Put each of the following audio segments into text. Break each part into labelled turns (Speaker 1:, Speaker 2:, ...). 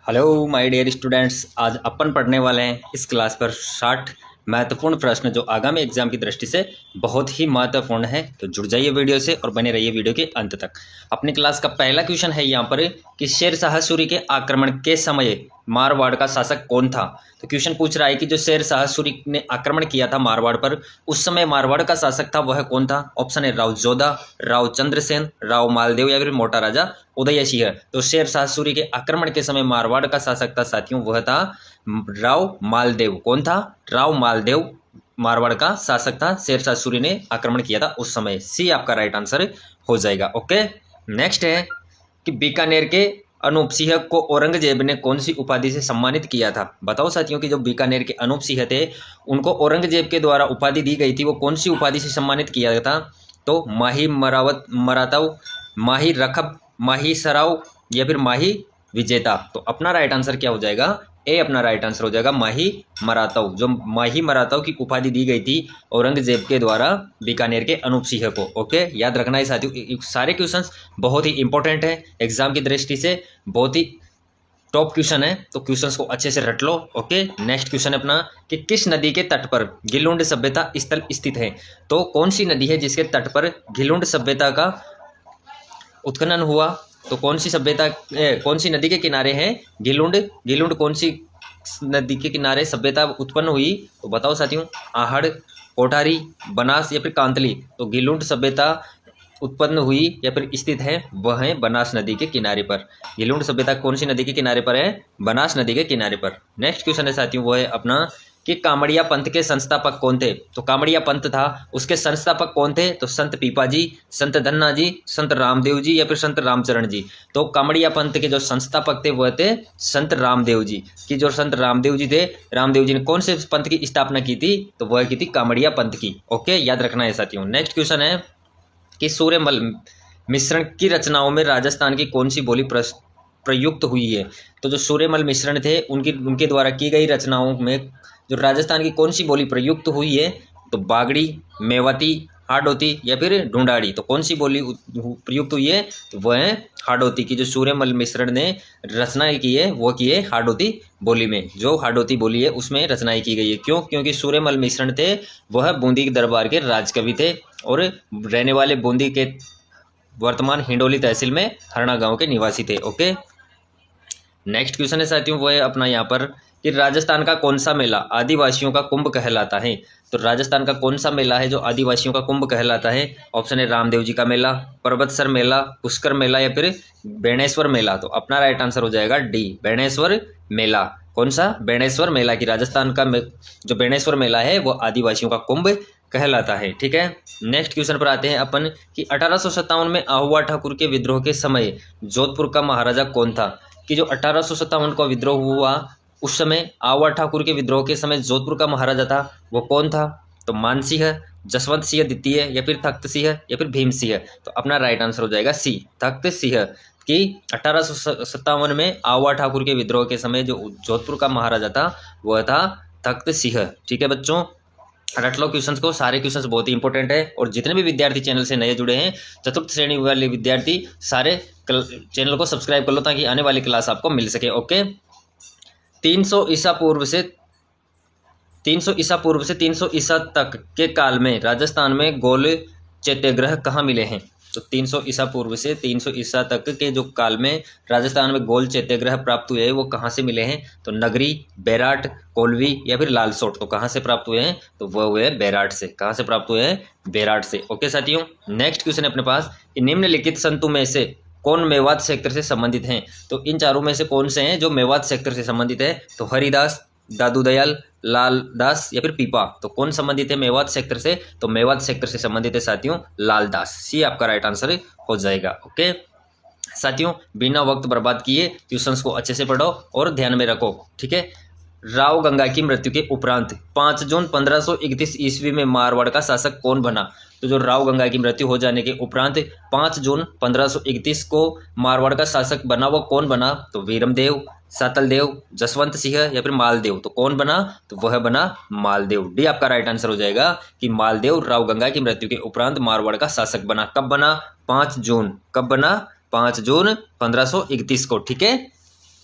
Speaker 1: Hello my dear students, आज अपन पढ़ने वाले हैं इस क्लास पर 60 महत्वपूर्ण प्रश्न जो आगामी एग्जाम की दृष्टि से बहुत ही महत्वपूर्ण है। तो जुड़ जाइए वीडियो से और बने रहिए वीडियो के अंत तक। अपनी क्लास का पहला क्वेश्चन है यहाँ पर कि शेर शाह सूरी के आक्रमण के समय मारवाड़ का शासक कौन था। तो क्वेश्चन पूछ रहा है कि जो शेर शाह सूरी ने आक्रमण किया था मारवाड़ पर, उस समय मारवाड़ का शासक था वह कौन था। ऑप्शन है राव जोधा, राव चंद्रसेन, राव मालदेव या फिर मोटा राजा उदय सिंह। तो शेर शाह सूरी के आक्रमण के समय मारवाड़ का शासक था साथियों, वह था राव मालदेव। कौन था? राव मालदेव मारवाड़ का शासक था। शेर शाह सूरी ने आक्रमण किया था उस समय। सी आपका राइट आंसर हो जाएगा। ओके, नेक्स्ट है कि बीकानेर के अनूप सिंह को औरंगजेब ने कौन सी उपाधि से सम्मानित किया था। बताओ साथियों कि जो बीकानेर के अनूप सिंह थे उनको औरंगजेब के द्वारा उपाधि दी गई थी, वो कौन सी उपाधि से सम्मानित किया गया था। तो माही मरावत मराताव, माही रखब, माही सराव या फिर माही विजेता। तो अपना राइट आंसर क्या हो जाएगा? ए अपना राइट आंसर हो जाएगा माही मराताव। जो माही मराताव की उपाधि दी गई थी औरंगजेब के द्वारा बीकानेर के अनूप सिंह को। ओके, याद रखना है साथियों, सारे क्वेश्चंस बहुत ही इंपॉर्टेंट है एग्जाम की दृष्टि से, बहुत ही टॉप क्वेश्चन है। तो क्वेश्चंस को अच्छे से रट लो। ओके, नेक्स्ट क्वेश्चन है अपना कि किस नदी के तट पर घिलुंड सभ्यता स्थल स्थित है। तो कौन सी नदी है जिसके तट पर घिलुंड सभ्यता का उत्खनन हुआ। तो कौन सी सभ्यता कौन सी नदी के किनारे है घिलुंड? घिलुंड कौन सी नदी के किनारे सभ्यता उत्पन्न हुई? तो बताओ साथियों, आहड़, कोठारी, बनास या फिर कांतली। तो घिलुंड सभ्यता उत्पन्न हुई या फिर स्थित है वह है बनास नदी के किनारे पर। घिलुंड सभ्यता कौन सी नदी के किनारे पर है? बनास नदी के किनारे पर। नेक्स्ट क्वेश्चन है साथियों, वो है अपना कि कामड़िया पंथ के संस्थापक कौन थे। तो कामड़िया पंथ था, उसके संस्थापक कौन थे? तो संत पीपा जी, संत धन्ना जी, संत रामदेव जी या फिर संत रामचरण जी। तो कामड़िया पंथ के जो संस्थापक थे वह थे संत रामदेव जी। कि जो संत रामदेव जी थे, रामदेव जी ने कौन से पंथ की स्थापना की थी? तो वह की थी कामड़िया पंथ की। ओके, याद रखना है साथियों। नेक्स्ट क्वेश्चन है कि सूर्यमल मिश्रण की रचनाओं में राजस्थान की कौन सी बोली प्रयुक्त हुई है। तो जो सूर्यमल मिश्रण थे उनके द्वारा की गई रचनाओं में जो राजस्थान की कौन सी बोली प्रयुक्त हुई है। तो बागड़ी, मेवाती, हाडोती या फिर ढूंढाड़ी। तो कौन सी बोली प्रयुक्त हुई है? तो वह है हाडोती की। जो सूर्यमल मिश्रण ने रचनाएं की है वो की है हाडोती बोली में। जो हाडोती बोली है उसमें रचनाएं की गई है। क्यों? क्योंकि सूर्यमल मिश्रण थे वह बूंदी के दरबार के राजकवि थे और रहने वाले बूंदी के वर्तमान हिंडोली तहसील में हरना गांव के निवासी थे। ओके, नेक्स्ट क्वेश्चन है साथियों, वो है अपना यहाँ पर कि राजस्थान का कौन सा मेला आदिवासियों का कुंभ कहलाता है। तो राजस्थान का कौन सा मेला है जो आदिवासियों का कुंभ कहलाता है। ऑप्शन है रामदेव जी का मेला, पर्वतसर मेला, पुष्कर मेला या फिर बेणेश्वर मेला। तो अपना राइट आंसर हो जाएगा डी, बेणेश्वर मेला। कौन सा? बेणेश्वर मेला। की राजस्थान का जो बेणेश्वर मेला है वो आदिवासियों का कुंभ कहलाता है। ठीक है, नेक्स्ट क्वेश्चन पर आते हैं अपन कि 1857 में आहुआ ठाकुर के विद्रोह के समय जोधपुर का महाराजा कौन था। कि जो 1857 का विद्रोह हुआ उस समय आहुआ ठाकुर के विद्रोह के समय जोधपुर का महाराजा था वो कौन था। तो मान सिंह, जसवंत सिंह द्वितीय या फिर तख्त सिंह या फिर भीम सिंह। तो अपना राइट आंसर हो जाएगा सी, तख्त सिंह। कि 1857 में आहुआ ठाकुर के विद्रोह के समय जो जोधपुर का महाराजा था वह था तख्त सिंह। ठीक है बच्चों, रट लो क्वेश्चंस को, सारे क्वेश्चंस बहुत ही इंपॉर्टेंट है। और जितने भी विद्यार्थी चैनल से नए जुड़े हैं, चतुर्थ श्रेणी वाले विद्यार्थी, सारे चैनल को सब्सक्राइब कर लो ताकि आने वाली क्लास आपको मिल सके। ओके, 300 ईसा पूर्व से 300 ईसा तक के काल में राजस्थान में गोल चैत्यग्रह कहाँ मिले हैं। तो 300 ईसा पूर्व से 300 ईसा तक के जो काल में राजस्थान में गोल चैत्यग्रह प्राप्त हुए हैं वो कहाँ से मिले हैं। तो नगरी, बैराट, कोलवी या फिर लालसोट। तो कहाँ से प्राप्त हुए हैं? तो वह हुए बैराट से। कहाँ से प्राप्त हुए हैं? बैराट से। ओके साथियों, नेक्स्ट क्वेश्चन है अपने पास कि निम्नलिखित संतों में से कौन मेवात सेक्टर से संबंधित हैं। तो इन चारों में से कौन से हैं जो मेवात सेक्टर से संबंधित है। तो हरिदास, दादू दयाल, लाल दास या फिर पीपा। तो कौन संबंधित है मेवात सेक्टर से? तो मेवात सेक्टर से संबंधित है साथियों लाल दास। सी आपका राइट आंसर हो जाएगा। ओके साथियों, बिना वक्त बर्बाद किए क्वेश्चंस को अच्छे से पढ़ो और ध्यान में रखो। ठीक है, राव गंगा की मृत्यु के उपरांत 5 जून 1531 ईस्वी में मारवाड़ का शासक कौन बना। तो जो राव गंगा की मृत्यु हो जाने के उपरांत 5 जून 1531 को मारवाड़ का शासक बना, वो कौन बना। तो वीरमदेव, सातलदेव, जसवंत सिंह या फिर मालदेव। तो कौन बना? तो वह बना मालदेव। डी आपका राइट आंसर हो जाएगा कि मालदेव राव गंगा की मृत्यु के उपरांत मारवाड़ का शासक बना। कब बना? 5 जून। कब बना? 5 जून 1531 को। ठीक है,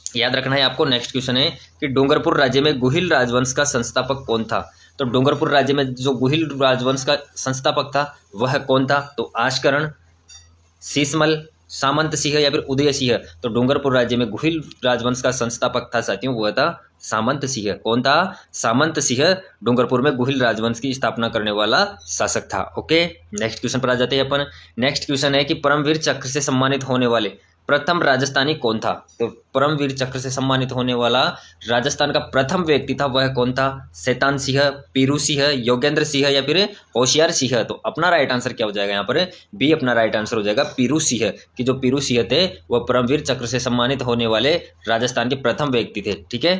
Speaker 1: याद रखना है आपको। नेक्स्ट क्वेश्चन है कि डूंगरपुर राज्य में गुहिल राजवंश का संस्थापक कौन था। तो डूंगरपुर राज्य में जो गुहिल राजवंश का संस्थापक था वह कौन था। तो आशकरण, शीशमल, सामंत सिंह या फिर उदय सिंह। तो डूंगरपुर राज्य में गुहिल राजवंश का संस्थापक था साथियों, वह था सामंत सिंह। कौन था? सामंत सिंह डूंगरपुर में गुहिल राजवंश की स्थापना करने वाला शासक था। ओके, नेक्स्ट क्वेश्चन पर आ जाते हैं अपन। नेक्स्ट क्वेश्चन है कि परमवीर चक्र से सम्मानित होने वाले प्रथम राजस्थानी कौन था। तो परमवीर चक्र से सम्मानित होने वाला राजस्थान का प्रथम व्यक्ति था, वह कौन था? शैतान सिंह, पीरू सिंह, योगेंद्र सिंह या फिर होशियार सिंह। तो अपना राइट आंसर क्या हो जाएगा यहाँ पर? बी अपना राइट आंसर हो जाएगा पीरू सिंह, कि जो पीरू सिंह थे वह परमवीर चक्र से सम्मानित होने वाले राजस्थान के प्रथम व्यक्ति थे। ठीक है,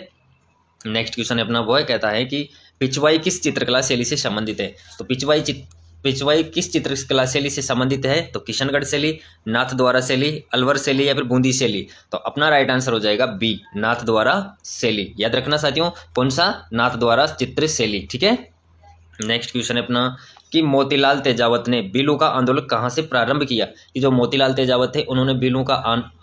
Speaker 1: नेक्स्ट क्वेश्चन अपना वह कहता है कि पिछवाई किस चित्रकला शैली से संबंधित है। तो पिछवाई किस चित्रकला शैली से संबंधित है। तो किशनगढ़ शैली, नाथद्वारा शैली, अलवर शैली या फिर बूंदी शैली। तो अपना राइट आंसर हो जाएगा बी नाथद्वारा शैली। याद रखना साथियों, कौन सा? नाथद्वारा चित्र शैली। ठीक है, नेक्स्ट क्वेश्चन है अपना कि मोतीलाल तेजावत ने बीलू का आंदोलन कहाँ से प्रारंभ किया। कि जो मोतीलाल तेजावत थे उन्होंने बीलू का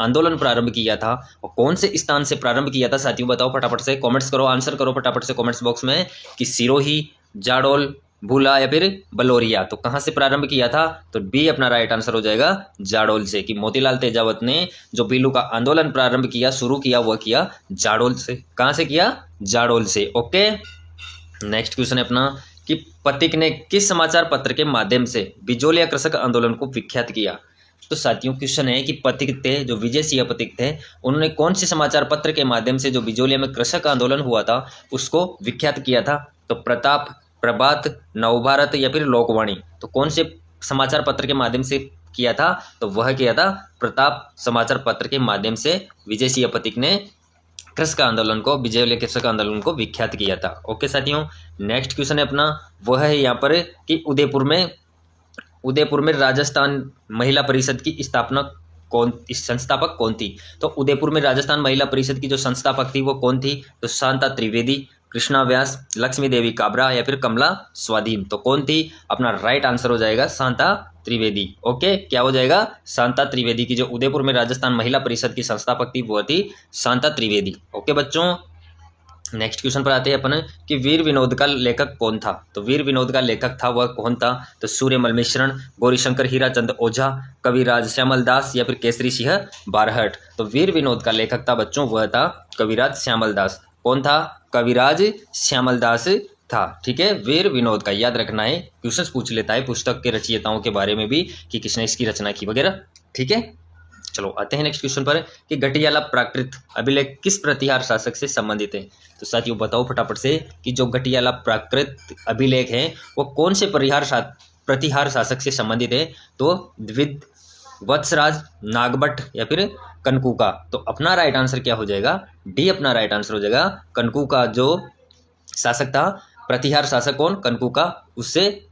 Speaker 1: आंदोलन प्रारंभ किया था, और कौन से स्थान से प्रारंभ किया था साथियों? बताओ फटाफट से, कमेंट्स करो, आंसर करो फटाफट से कमेंट्स बॉक्स में कि सिरोही, जाडोल, भूला या फिर बलोरिया। तो कहाँ से प्रारंभ किया था? तो बी अपना राइट आंसर हो जाएगा जाडोल से, कि मोतीलाल तेजावत ने जो बीलू का आंदोलन प्रारंभ किया, शुरू किया, वह किया जाडोल से। कहाँ से किया? जाडोल से। ओके, नेक्स्ट क्वेश्चन है अपना कि पथिक ने किस समाचार पत्र के माध्यम से बिजोलिया कृषक आंदोलन को विख्यात किया। तो साथियों क्वेश्चन है कि पथिक थे, जो विजय सिंह पथिक थे, उन्होंने कौन से समाचार पत्र के माध्यम से जो बिजोलिया में कृषक आंदोलन हुआ था उसको विख्यात किया था। तो प्रताप, प्रभात, नवभारत या फिर लोकवाणी। तो कौन से समाचार पत्र के माध्यम से किया था? तो वह किया था प्रताप समाचार पत्र के माध्यम से विजय सिंह पथिक ने कृषक आंदोलन को, बिजोलिया कृषक आंदोलन को विख्यात किया था। ओके साथियों, नेक्स्ट क्वेश्चन है अपना वह है यहाँ पर कि उदयपुर में राजस्थान महिला परिषद की स्थापना इस संस्थापक कौन थी। तो उदयपुर में राजस्थान महिला परिषद की जो संस्थापक थी वो कौन थी? तो शांता त्रिवेदी, कृष्णा व्यास, लक्ष्मी देवी काबरा या फिर कमला स्वाधीन। तो कौन थी? अपना राइट आंसर हो जाएगा शांता त्रिवेदी। ओके, क्या हो जाएगा? शांता त्रिवेदी, की जो उदयपुर में राजस्थान महिला परिषद की संस्थापक थी वो थी शांता त्रिवेदी। ओके बच्चों, नेक्स्ट क्वेश्चन पर आते हैं अपन कि वीर विनोद का लेखक कौन था। तो वीर विनोद का लेखक था वह कौन था? तो सूर्यमल मिश्रण, गौरीशंकर हीराचंद ओझा, कविराज श्यामल दास या फिर केसरी सिंह बारहट। तो वीर विनोद का लेखक था बच्चों वह था कविराज श्यामल दास। कौन था? कविराज श्यामल दास था। ठीक है, वीर विनोद का याद रखना है, क्वेश्चंस पूछ लेता है पुस्तक के रचयिताओं के बारे में भी कि किसने इसकी रचना की वगैरह। ठीक है, चलो आते हैं नेक्स्ट क्वेश्चन पर कि घटियाला प्राकृत अभिलेख किस प्रतिहार शासक से संबंधित है। तो साथियों बताओ फटाफट से कि जो घटियाला प्राकृत अभिलेख है वो कौन से प्रतिहार शासक से संबंधित है। तो द्विज, वत्सराज, नागभट्ट या फिर कनकू का। तो अपना राइट आंसर क्या हो जाएगा? डी अपना राइट आंसर हो जाएगा कनकू का। जो शासक था प्रतिहार शासक कौन? कनकू का, उससे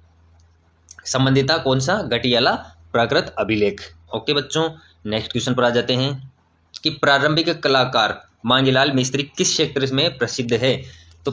Speaker 1: संबंधित था कौन सा? घटियाला प्राकृत अभिलेख। ओके बच्चों, नेक्स्ट क्वेश्चन पर आ जाते हैं कि प्रारंभिक कलाकार मांगीलाल मिस्त्री किस क्षेत्र में प्रसिद्ध है। तो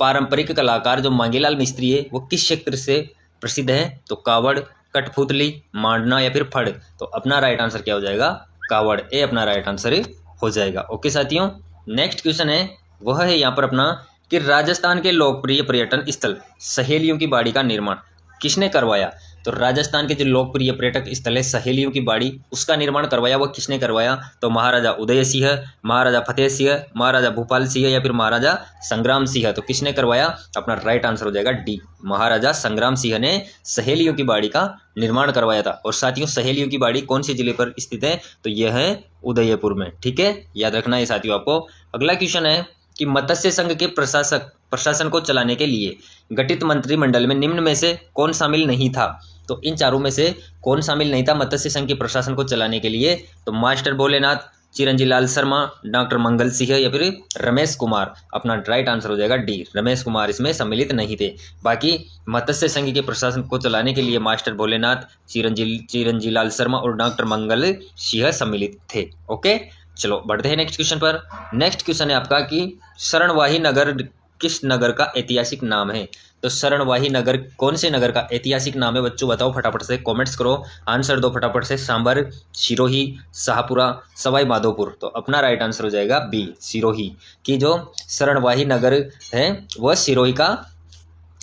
Speaker 1: पारंपरिक कलाकार जो मांगीलाल मिस्त्री है वो किस क्षेत्र से प्रसिद्ध है। तो कावड़, कठपुतली, मांडना या फिर फड़। तो अपना राइट आंसर क्या हो जाएगा? कावड़, ए अपना राइट आंसर हो जाएगा। ओके साथियों, नेक्स्ट क्वेश्चन है वह है यहाँ पर अपना कि राजस्थान के लोकप्रिय पर्यटन स्थल सहेलियों की बाड़ी का निर्माण किसने करवाया। तो राजस्थान के जो लोकप्रिय पर्यटक स्थल है सहेलियों की बाड़ी, उसका निर्माण करवाया वो किसने करवाया। तो महाराजा उदय सिंह, महाराजा फतेह सिंह, महाराजा भूपाल सिंह या फिर महाराजा संग्राम सिंह। तो किसने करवाया? अपना राइट आंसर हो जाएगा डी, महाराजा संग्राम सिंह ने सहेलियों की बाड़ी का निर्माण करवाया था। और साथियों सहेलियों की बाड़ी कौन से जिले पर स्थित है? तो यह है उदयपुर में। ठीक है, याद रखना है साथियों आपको। अगला क्वेश्चन है कि मत्स्य संघ के प्रशासन को चलाने के लिए गठित मंत्रिमंडल में निम्न में से कौन शामिल नहीं था। तो इन चारों में से कौन शामिल नहीं था मत्स्य संघ के प्रशासन को चलाने के लिए। तो मास्टर भोलेनाथ, चिरंजीवी लाल शर्मा, डॉक्टर मंगल सिंह या फिर रमेश कुमार। अपना राइट आंसर हो जाएगा डी, रमेश कुमार इसमें सम्मिलित नहीं थे। बाकी मत्स्य संघ के प्रशासन को चलाने के लिए मास्टर भोलेनाथ, चिरंजीवी लाल शर्मा और डॉक्टर मंगल सिंह सम्मिलित थे। ओके, चलो बढ़ते हैं नेक्स्ट क्वेश्चन पर। नेक्स्ट क्वेश्चन है आपका कि शरणवाही नगर किस नगर का ऐतिहासिक नाम है। तो तो शरणवाही नगर कौन से नगर का ऐतिहासिक नाम है बच्चों? बताओ फटाफट से, कमेंट्स करो, आंसर दो फटाफट से। सांबर, सिरोही, शाहपुरा, सवाई माधोपुर। तो अपना राइट आंसर हो जाएगा बी, सिरोही की जो शरणवाही नगर है वह सिरोही का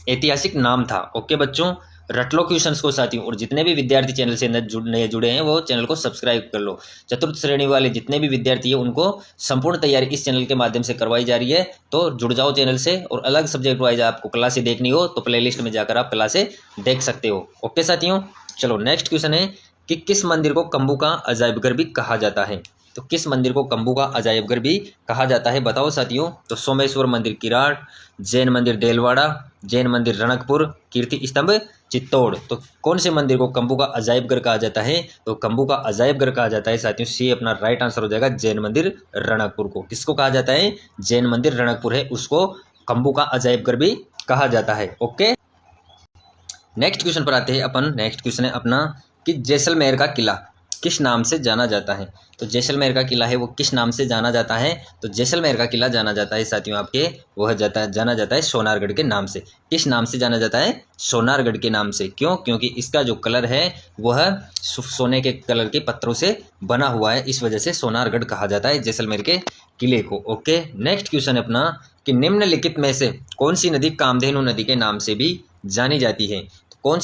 Speaker 1: ऐतिहासिक नाम था। ओके बच्चों, रट लो क्वेश्चंस को साथियों, और जितने भी विद्यार्थी चैनल से नए जुड़े हैं वो चैनल को सब्सक्राइब कर लो। चतुर्थ श्रेणी वाले जितने भी विद्यार्थी हैं उनको संपूर्ण तैयारी इस चैनल के माध्यम से करवाई जा रही है, तो जुड़ जाओ चैनल से। और अलग सब्जेक्ट वाइज आपको क्लासें देखनी हो तो प्लेलिस्ट में जाकर आप क्लासें देख सकते हो। ओके साथियों, चलो नेक्स्ट क्वेश्चन है कि किस मंदिर को कम्बू का अजायबघर भी कहा जाता है? तो किस मंदिर को कम्बू का अजायबघर भी कहा जाता है बताओ साथियों? तो सोमेश्वर मंदिर किराट, जैन मंदिर देलवाड़ा, जैन मंदिर रणकपुर, कीर्ति स्तंभ चित्तौड़। तो कौन से मंदिर को कम्बू का अजायबघर कहा जाता है? तो कम्बू का अजायबघर कहा जाता है साथियों, सी अपना राइट आंसर हो जाएगा, जैन मंदिर रणकपुर को। किसको कहा जाता है? जैन मंदिर रणकपुर है उसको कम्बू का अजायबघर भी कहा जाता है। ओके, नेक्स्ट क्वेश्चन पर आते हैं अपन। नेक्स्ट क्वेश्चन है अपना कि जैसलमेर का किला किस नाम से जाना जाता है? तो जैसलमेर का किला है वो किस नाम से जाना जाता है? तो जैसलमेर का किला जाना जाता है साथियों आपके, वह जाना जाता है सोनारगढ़ के नाम से। किस नाम से जाना जाता है? सोनारगढ़ के नाम से। क्यों? क्योंकि इसका जो कलर है वह सोने के कलर के पत्थरों से बना हुआ है, इस वजह से सोनारगढ़ कहा जाता है जैसलमेर के किले को। ओके, नेक्स्ट क्वेश्चन है अपना कि निम्नलिखित में से कौन सी नदी कामधेनु नदी के नाम से भी जानी जाती है? कौन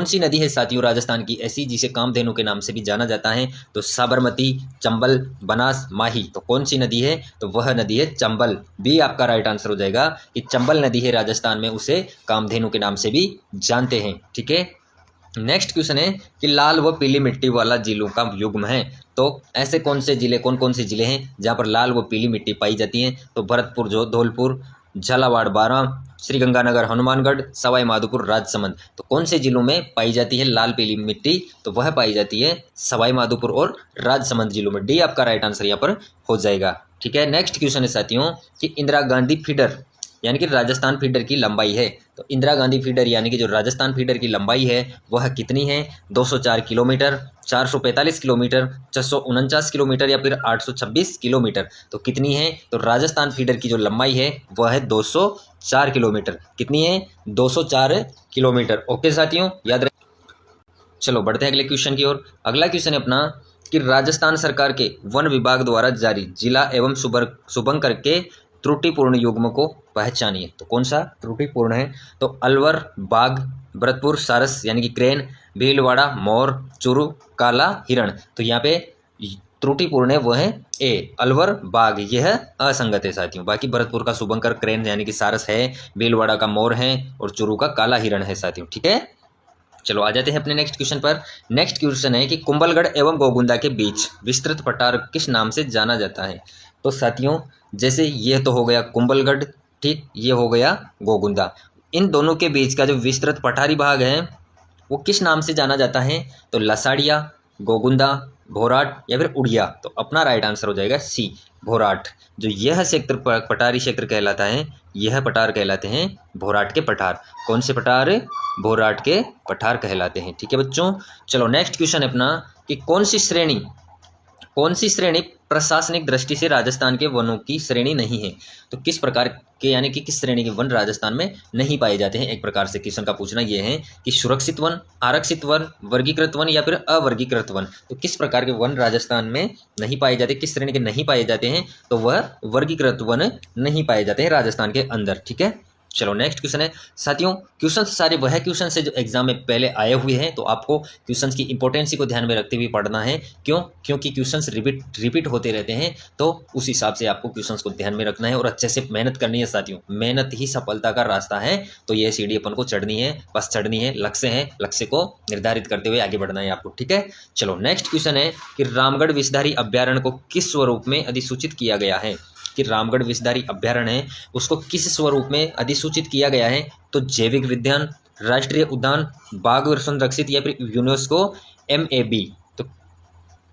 Speaker 1: सी नदी है साथियों राजस्थान की ऐसी जिसे कामधेनु के नाम से भी जाना जाता है? तो साबरमती, चंबल, बनास, माही। तो कौन सी नदी है? तो वह नदी है चंबल। बी आपका राइट आंसर हो जाएगा कि चंबल नदी है राजस्थान में, उसे कामधेनु के नाम से भी जानते हैं। ठीक है, नेक्स्ट क्वेश्चन है कि लाल व पीली मिट्टी वाला जिलों का युग्म है। तो ऐसे कौन कौन से जिले हैं जहाँ पर लाल व पीली मिट्टी पाई जाती है? तो भरतपुर, धौलपुर, झालावाड़, बारां, श्रीगंगानगर, हनुमानगढ़, सवाई माधोपुर, राजसमंद। तो कौन से जिलों में पाई जाती है लाल पीली मिट्टी? तो वह पाई जाती है सवाई माधोपुर और राजसमंद जिलों में। डी आपका राइट आंसर यहाँ पर हो जाएगा। ठीक है, नेक्स्ट क्वेश्चन है साथियों कि इंदिरा गांधी फीडर यानी कि राजस्थान फीडर की लंबाई है। तो इंदिरा गांधी फीडर यानी कि जो राजस्थान फीडर की लंबाई है वह कितनी है? 204 किलोमीटर, 445 किलोमीटर, 649 किलोमीटर या फिर 826 किलोमीटर। तो कितनी है? तो राजस्थान फीडर की जो लंबाई है वह है 204 किलोमीटर। कितनी है? 204 किलोमीटर। ओके साथियों, याद रखें। चलो बढ़ते हैं अगले क्वेश्चन की ओर। अगला क्वेश्चन है अपना कि राजस्थान सरकार के वन विभाग द्वारा जारी जिला एवं शुभंकर के त्रुटिपूर्ण युग्म को पहचानिए। तो कौन सा त्रुटिपूर्ण है? तो अलवर, बाघ, भरतपुर, सारस यानी कि क्रेन, भीलवाड़ा, मोर, चुरू, काला हिरण। तो यहाँ पे त्रुटिपूर्ण है वो है ए, अलवर, बाघ, यह असंगत है साथियों। बाकी भरतपुर का शुभंकर, क्रेन यानी कि सारस है, भीलवाड़ा का मोर है और चुरू का काला हिरण है साथियों। ठीक है, चलो आ जाते हैं अपने नेक्स्ट क्वेश्चन पर। नेक्स्ट क्वेश्चन है कि कुंभलगढ़ एवं गोगुंदा के बीच विस्तृत पठार किस नाम से जाना जाता है? तो साथियों जैसे ये तो हो गया कुंभलगढ़, ठीक, ये हो गया गोगुंदा। इन दोनों के बीच का जो विस्तृत पठारी भाग है वो किस नाम से जाना जाता है? तो लसाड़िया, गोगुंदा, भोराट या फिर उड़िया। तो अपना राइट आंसर हो जाएगा सी, भोराट। जो यह क्षेत्र पठारी क्षेत्र कहलाता है, यह पठार कहलाते हैं भोराट के पठार। कौन से पठार? भोराट के पठार कहलाते हैं। ठीक है बच्चों, चलो नेक्स्ट क्वेश्चन है अपना कि कौन सी श्रेणी प्रशासनिक दृष्टि से राजस्थान के वनों की श्रेणी नहीं है? तो किस प्रकार के यानी कि किस श्रेणी के वन राजस्थान में नहीं पाए जाते हैं? एक प्रकार से क्वेश्चन का पूछना यह है कि सुरक्षित वन, आरक्षित वन, वर्गीकृत वन या फिर अवर्गीकृत वन। तो किस प्रकार के वन राजस्थान में नहीं पाए जाते, किस श्रेणी के नहीं पाए जाते हैं? तो वह वर्गीकृत वन नहीं पाए जाते हैं राजस्थान के अंदर। ठीक है, चलो नेक्स्ट क्वेश्चन है साथियों। क्वेश्चन सारे वह क्वेश्चन से जो एग्जाम में पहले आए हुए हैं, तो आपको क्वेश्चंस की इंपॉर्टेंसी को ध्यान में रखते हुए पढ़ना है। क्यों? क्योंकि क्वेश्चंस रिपीट होते रहते हैं, तो उस हिसाब से आपको क्वेश्चंस को ध्यान में रखना है और अच्छे से मेहनत करनी है साथियों। मेहनत ही सफलता का रास्ता है, तो यह सीढ़ी अपन को चढ़नी है, बस चढ़नी है। लक्ष्य है, लक्ष्य को निर्धारित करते हुए आगे बढ़ना है आपको। ठीक है, चलो नेक्स्ट क्वेश्चन है कि रामगढ़ विषधारी अभ्यारण्य को किस स्वरूप में अधिसूचित किया गया है? कि रामगढ़ विषधारी अभ्यारण्य है उसको किस स्वरूप में अधिसूचित किया गया है? तो जैविक उद्यान, राष्ट्रीय उद्यान, बाघ संरक्षित या फिर यूनेस्को MAB। तो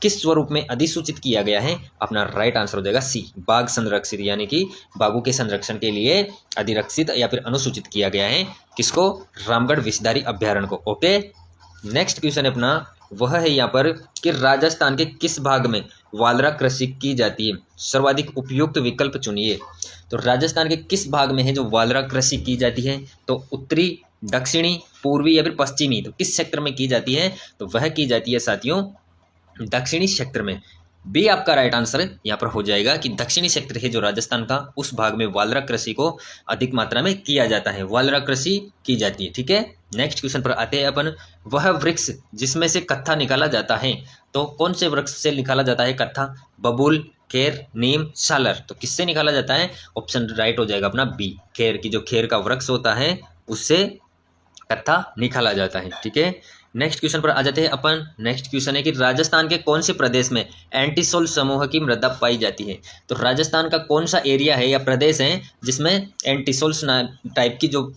Speaker 1: किस स्वरूप में अधिसूचित किया गया है? अपना राइट आंसर हो जाएगा सी, बाघ संरक्षित, यानी कि बाघों के संरक्षण के लिए अधिरक्षित या फिर अनुसूचित किया गया है। किसको? रामगढ़ विषधारी अभ्यारण्य को। ओके, नेक्स्ट क्वेश्चन है अपना वह है यहाँ पर कि राजस्थान के किस भाग में वालरा कृषि की जाती है। सर्वाधिक उपयुक्त विकल्प चुनिए। तो राजस्थान के किस भाग में है जो वालरा कृषि की जाती है? तो उत्तरी, दक्षिणी, पूर्वी या फिर पश्चिमी। तो किस क्षेत्र में की जाती है? तो वह की जाती है साथियों दक्षिणी क्षेत्र में। बी आपका राइट आंसर यहाँ पर हो जाएगा कि दक्षिणी क्षेत्र है जो राजस्थान का, उस भाग में वालरा कृषि को अधिक मात्रा में किया जाता है, वालरा कृषि की जाती है। ठीक है, नेक्स्ट क्वेश्चन पर आते हैं अपन। वह वृक्ष जिसमें से कत्था निकाला जाता है, तो कौन से वृक्ष से निकाला जाता है कत्था? बबूल, खेर, नीम, सालर। तो किससे निकाला जाता है? ऑप्शन राइट हो जाएगा अपना बी, खेर की, जो खेर का वृक्ष होता है उससे कत्था निकाला जाता है। ठीक है, नेक्स्ट क्वेश्चन पर आ जाते हैं अपन। नेक्स्ट क्वेश्चन है कि राजस्थान के कौन से प्रदेश में एंटीसोल समूह की मृदा पाई जाती है? तो राजस्थान का कौन सा एरिया है या प्रदेश है जिसमें एंटीसोल्स टाइप की जो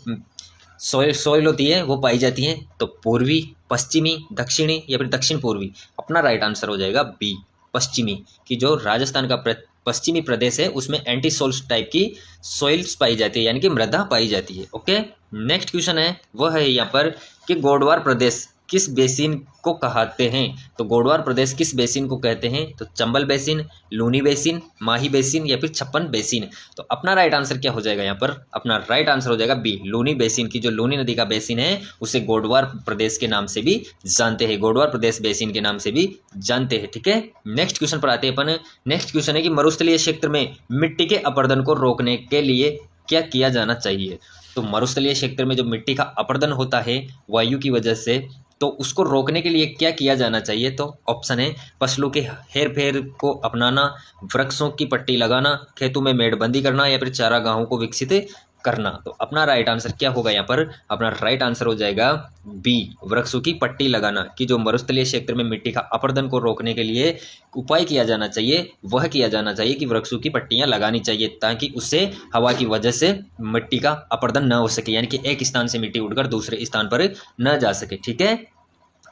Speaker 1: सॉइल होती है वो पाई जाती है? तो पूर्वी, पश्चिमी, दक्षिणी या फिर दक्षिण पूर्वी। अपना राइट आंसर हो जाएगा बी, पश्चिमी की, जो राजस्थान का पश्चिमी प्रदेश है उसमें एंटीसोल्स टाइप की सॉइल्स पाई जाती है, यानी कि मृदा पाई जाती है। ओके, नेक्स्ट क्वेश्चन है वह है यहाँ पर कि गोडवार प्रदेश किस बेसिन को कहते हैं? तो गोडवार प्रदेश किस बेसिन को कहते हैं? तो चंबल बेसिन, लूनी बेसिन, माही बेसिन या फिर छप्पन बेसिन। तो अपना राइट आंसर क्या हो जाएगा यहाँ पर? अपना राइट आंसर हो जाएगा बी, लूनी बेसिन की, जो लूनी नदी का बेसिन है उसे गोडवार प्रदेश के नाम से भी जानते हैं, गोडवार प्रदेश बेसिन के नाम से भी जानते हैं। ठीक है, नेक्स्ट क्वेश्चन पर आते हैं अपन। नेक्स्ट क्वेश्चन है कि मरुस्थलीय क्षेत्र में मिट्टी के अपरदन को रोकने के लिए क्या किया जाना चाहिए? तो मरुस्थलीय क्षेत्र में जो मिट्टी का अपरदन होता है वायु की वजह से, तो उसको रोकने के लिए क्या किया जाना चाहिए? तो ऑप्शन है फसलों के हेर फेर को अपनाना, वृक्षों की पट्टी लगाना, खेतों में मेड़बंदी करना या फिर चारागाहों को विकसित करना। तो अपना राइट आंसर क्या होगा यहाँ पर? अपना राइट आंसर हो जाएगा बी, वृक्षों की पट्टी लगाना, कि जो मरुस्थलीय क्षेत्र में मिट्टी का अपरदन को रोकने के लिए उपाय किया जाना चाहिए, वह किया जाना चाहिए कि वृक्षों की पट्टियां लगानी चाहिए, ताकि उससे हवा की वजह से मिट्टी का अपरदन न हो सके, यानी कि एक स्थान से मिट्टी उड़कर दूसरे स्थान पर न जा सके। ठीक है,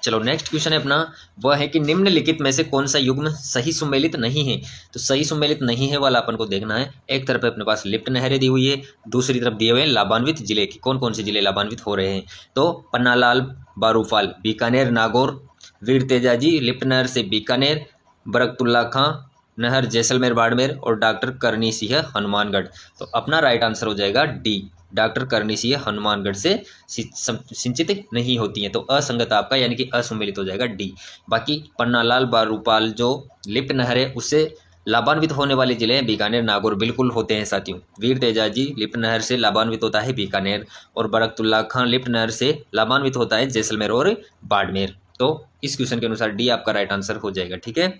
Speaker 1: चलो नेक्स्ट क्वेश्चन है अपना, वह है कि निम्नलिखित में से कौन सा युग्म सही सुमेलित नहीं है? तो सही सुमेलित नहीं है वाला अपन को देखना है। एक तरफ अपने पास लिप्त नहरें दी हुई है, दूसरी तरफ दिए हुए हैं लाभान्वित जिले की, कौन कौन से जिले लाभान्वित हो रहे हैं? तो पन्नालाल, बारूफाल, बीकानेर, नागौर, वीर तेजाजी लिप्त नहर से बीकानेर, बरकतुल्ला खां नहर जैसलमेर बाड़मेर और डॉक्टर करनी सिंह हनुमानगढ़। तो अपना राइट आंसर हो जाएगा डी, डॉक्टर करनी सिंह हनुमानगढ़ से सिंचित नहीं होती हैं। तो असंगत आपका, यानी कि असुमेलित हो जाएगा डी। बाकी पन्नालाल, बारूपाल जो लिप्त नहर है उससे लाभान्वित होने वाले जिले हैं बीकानेर, नागौर, बिल्कुल होते हैं साथियों। वीर तेजाजी लिप्त नहर से लाभान्वित होता है बीकानेर, और बरकतुल्ला खां लिप्त नहर से लाभान्वित होता है जैसलमेर और बाड़मेर। तो इस क्वेश्चन के अनुसार डी आपका राइट आंसर हो जाएगा। ठीक है,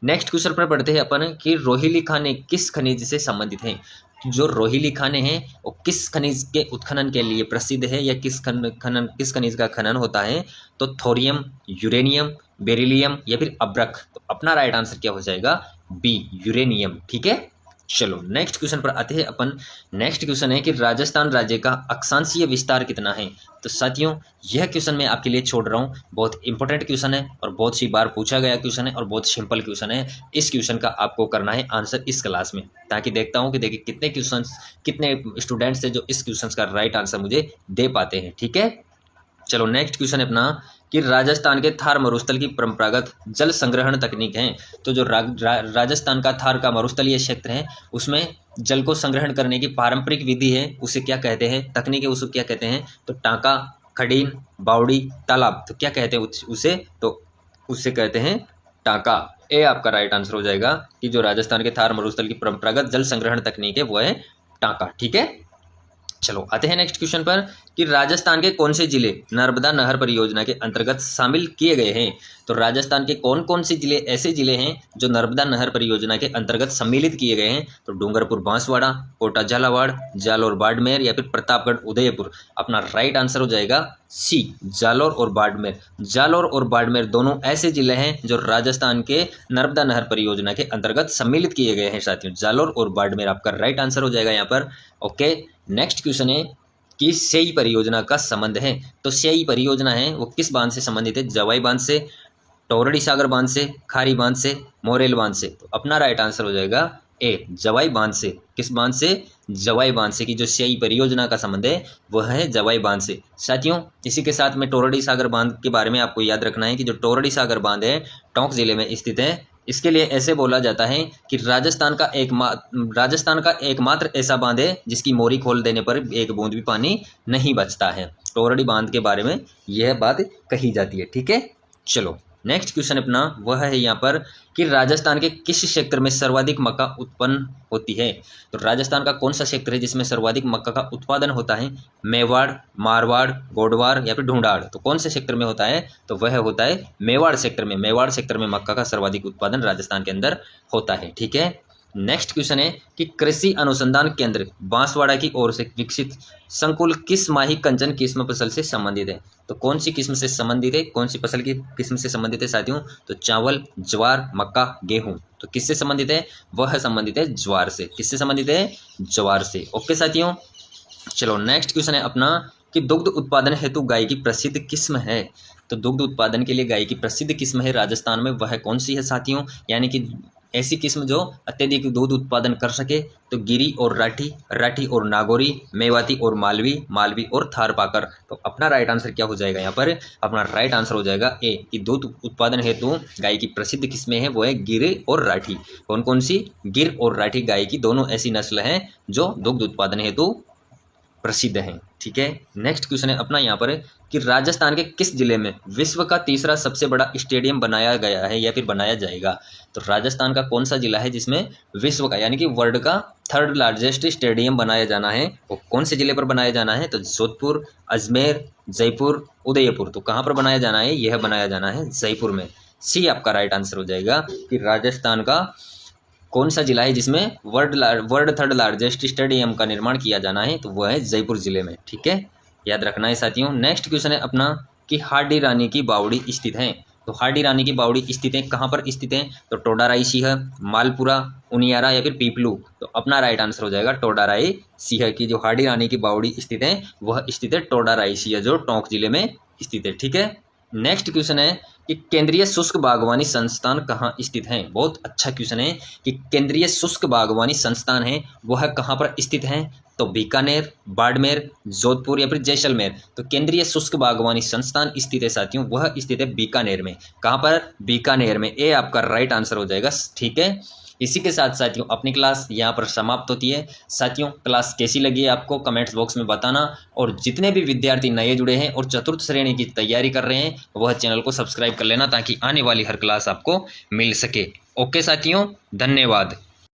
Speaker 1: नेक्स्ट क्वेश्चन पर पढ़ते हैं अपन कि रोहिली खाने किस खनिज से संबंधित हैं? जो रोहिली खाने हैं वो किस खनिज के उत्खनन के लिए प्रसिद्ध है, या किस खनिज का खनन होता है? तो थोरियम, यूरेनियम, बेरिलियम या फिर अब्रक। तो अपना राइट आंसर क्या हो जाएगा? B, uranium. ठीक है, चलो नेक्स्ट क्वेश्चन पर आते हैं अपन। नेक्स्ट क्वेश्चन है कि राजस्थान राज्य का अक्षांशीय विस्तार कितना है? तो साथियों यह क्वेश्चन मैं आपके लिए छोड़ रहा हूँ, बहुत इंपॉर्टेंट क्वेश्चन है और बहुत सी बार पूछा गया क्वेश्चन है और बहुत सिंपल क्वेश्चन है। इस क्वेश्चन का आपको करना है आंसर इस क्लास में, ताकि देखता हूँ कि देखिए कितने क्वेश्चन, कितने स्टूडेंट्स हैं जो इस क्वेश्चन का राइट आंसर मुझे दे पाते हैं। ठीक है, चलो नेक्स्ट क्वेश्चन है अपना कि राजस्थान के थार मरुस्थल की परंपरागत जल संग्रहण तकनीक है। तो जो राजस्थान का थार का मरुस्थलीय क्षेत्र है उसमें जल को संग्रहण करने की पारंपरिक विधि है, उसे क्या कहते हैं? तकनीक है, उसे क्या कहते हैं? तो टांका, खडीन, बावड़ी, तालाब। तो क्या कहते हैं उसे? तो उसे कहते हैं टांका। ए आपका राइट आंसर हो जाएगा कि जो राजस्थान के थार मरुस्थल की परंपरागत जल संग्रहण तकनीक है वो है टांका। ठीक है, चलो आते हैं नेक्स्ट क्वेश्चन पर कि राजस्थान के कौन से जिले नर्मदा नहर परियोजना के अंतर्गत शामिल किए गए हैं? तो राजस्थान के कौन कौन से जिले ऐसे जिले हैं जो नर्मदा नहर परियोजना के अंतर्गत सम्मिलित किए गए हैं? तो डूंगरपुर बांसवाड़ा, कोटा झालावाड़, जालोर बाड़मेर या फिर प्रतापगढ़ उदयपुर। अपना राइट आंसर हो जाएगा सी, जालोर और बाड़मेर। जालोर और बाड़मेर दोनों ऐसे जिले हैं जो राजस्थान के नर्मदा नहर परियोजना के अंतर्गत सम्मिलित किए गए हैं साथियों। जालोर और बाड़मेर आपका राइट आंसर हो जाएगा यहाँ पर। ओके, नेक्स्ट क्वेश्चन है कि सेई परियोजना का संबंध है। तो सेई परियोजना है वो किस बांध से संबंधित है? जवाई बांध से, टोरडी सागर बांध से, खारी बांध से, मोरेल बांध से। तो अपना राइट आंसर हो जाएगा ए जवाई बांध से, किस बांध से, जवाई बांध से की जो सिंचाई परियोजना का संबंध है वह है जवाई बांध से। साथियों इसी के साथ में टोरडी सागर बांध के बारे में आपको याद रखना है कि जो टोरडी सागर बांध है टोंक जिले में स्थित है। इसके लिए ऐसे बोला जाता है कि राजस्थान का एकमात्र ऐसा बांध है जिसकी मोरी खोल देने पर एक बूंद भी पानी नहीं बचता है। टोरडी बांध के बारे में यह बात कही जाती है। ठीक है, चलो नेक्स्ट क्वेश्चन अपना वह है यहाँ पर कि राजस्थान के किस क्षेत्र में सर्वाधिक मक्का उत्पन्न होती है। तो राजस्थान का कौन सा क्षेत्र है जिसमें सर्वाधिक मक्का का उत्पादन होता है। मेवाड़, मारवाड़, गोडवार या फिर ढूंढाड़। तो कौन से क्षेत्र में होता है, तो वह होता है मेवाड़ क्षेत्र में। मेवाड़ क्षेत्र में मक्का का सर्वाधिक उत्पादन राजस्थान के अंदर होता है। ठीक है, नेक्स्ट क्वेश्चन है कि कृषि अनुसंधान केंद्र बांसवाड़ा की ओर से विकसित संकुल किस माही कंचन किस्म फसल से संबंधित है। तो कौन सी किस्म से संबंधित है, कौन सी फसल की किस्म से संबंधित है साथियों, तो चावल, ज्वार, मक्का, गेहूं। तो किससे संबंधित है, वह संबंधित है ज्वार से। किससे संबंधित है, ज्वार से। ओके साथियों, चलो नेक्स्ट क्वेश्चन है अपना कि दुग्ध उत्पादन हेतु गाय की प्रसिद्ध किस्म है। तो दुग्ध उत्पादन के लिए गाय की प्रसिद्ध किस्म है राजस्थान में, वह कौन सी है साथियों, यानी कि ऐसी किस्म जो अत्यधिक दूध उत्पादन कर सके। तो गिरी और राठी, राठी और नागौरी, मेवाती और मालवी, मालवी और थारपाकर। तो अपना राइट आंसर क्या हो जाएगा यहाँ पर, अपना राइट आंसर हो जाएगा ए कि दूध उत्पादन हेतु गाय की प्रसिद्ध किस्में हैं वो है गिर और राठी। कौन कौन सी, गिर और राठी गाय की दोनों ऐसी नस्ल हैं जो दुग्ध उत्पादन हेतु प्रसिद्ध हैं। ठीक है, नेक्स्ट क्वेश्चन है अपना यहाँ पर कि राजस्थान के किस जिले में विश्व का तीसरा सबसे बड़ा स्टेडियम बनाया गया है या फिर बनाया जाएगा। तो राजस्थान का कौन सा जिला है जिसमें विश्व का यानी कि वर्ल्ड का थर्ड लार्जेस्ट स्टेडियम बनाया जाना है, वो कौन से जिले पर बनाया जाना है। तो जोधपुर, अजमेर, जयपुर, उदयपुर। तो कहाँ पर बनाया जाना है, यह बनाया जाना है जयपुर में। सी आपका राइट आंसर हो जाएगा कि राजस्थान का कौन सा जिला है जिसमें वर्ल्ड थर्ड लार्जेस्ट स्टेडियम का निर्माण किया जाना है, तो वह है जयपुर जिले में। ठीक है, याद रखना है साथियों। नेक्स्ट क्वेश्चन है अपना कि हाडी रानी की बावड़ी स्थित है। तो हाडी रानी की बावड़ी स्थित है, कहाँ पर स्थित है, तो टोडाराई सीह, मालपुरा, उनियारा या फिर पीपलू। तो अपना राइट आंसर हो जाएगा टोडाराई सीह की जो हाडी रानी की बावड़ी स्थित है वह स्थित है टोडाराई सीह जो टोंक जिले में स्थित है। ठीक है, नेक्स्ट क्वेश्चन है कि केंद्रीय शुष्क बागवानी संस्थान कहाँ स्थित है। बहुत अच्छा क्वेश्चन है कि केंद्रीय शुष्क बागवानी संस्थान है वह कहाँ पर स्थित है। तो बीकानेर, बाड़मेर, जोधपुर या फिर जैसलमेर। तो केंद्रीय शुष्क बागवानी संस्थान स्थित है साथियों, वह स्थित है बीकानेर में। कहाँ पर, बीकानेर में। ए आपका राइट आंसर हो जाएगा। ठीक है, इसी के साथ साथियों अपनी क्लास यहाँ पर समाप्त होती है। साथियों क्लास कैसी लगी है आपको कमेंट्स बॉक्स में बताना, और जितने भी विद्यार्थी नए जुड़े हैं और चतुर्थ श्रेणी की तैयारी कर रहे हैं वह चैनल को सब्सक्राइब कर लेना ताकि आने वाली हर क्लास आपको मिल सके। ओके साथियों, धन्यवाद।